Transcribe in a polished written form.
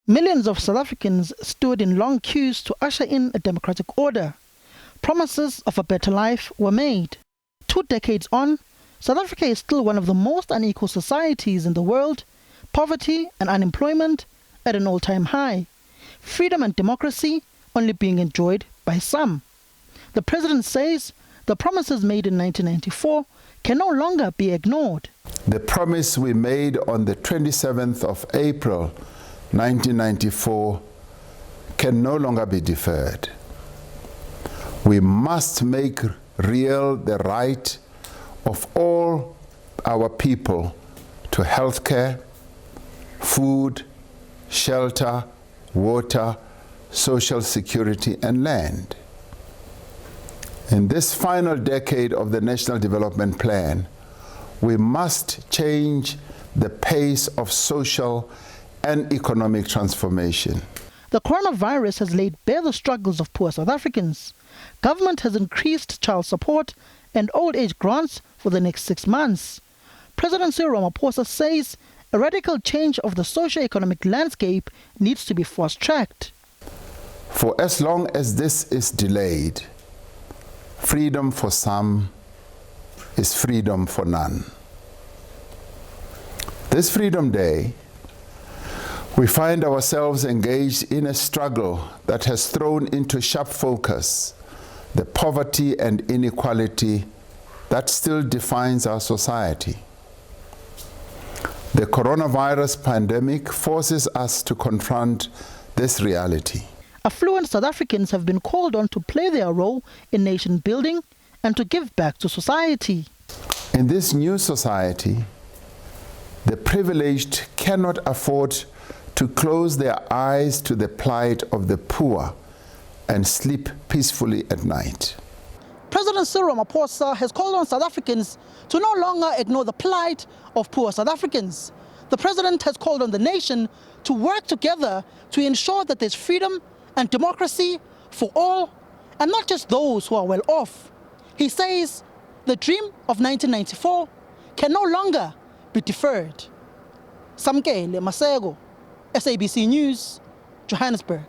Millions of South Africans stood in long queues to usher in a democratic order. Promises of a better life were made. 2 decades on, South Africa is still one of the most unequal societies in the world, poverty and unemployment at an all-time high, freedom and democracy only being enjoyed by some. The president says the promises made in 1994 can no longer be ignored. The promise we made on the 27th of April 1994 can no longer be deferred. We must make real the right of all our people to healthcare, food, shelter, water, social security, and land. In this final decade of the National Development Plan, we must change the pace of social and economic transformation. The coronavirus has laid bare the struggles of poor South Africans. Government has increased child support and old age grants for the next 6 months. President Cyril Ramaphosa says a radical change of the socio-economic landscape needs to be fast-tracked. For as long as this is delayed, freedom for some is freedom for none. This Freedom Day, we find ourselves engaged in a struggle that has thrown into sharp focus the poverty and inequality that still defines our society. The coronavirus pandemic forces us to confront this reality. Affluent South Africans have been called on to play their role in nation building and to give back to society. In this new society, the privileged cannot afford to close their eyes to the plight of the poor and sleep peacefully at night. President Cyril Ramaphosa has called on South Africans to no longer ignore the plight of poor South Africans. The president has called on the nation to work together to ensure that there's freedom and democracy for all, and not just those who are well off. He says the dream of 1994 can no longer be deferred. Samkele Maseko, SABC News, Johannesburg.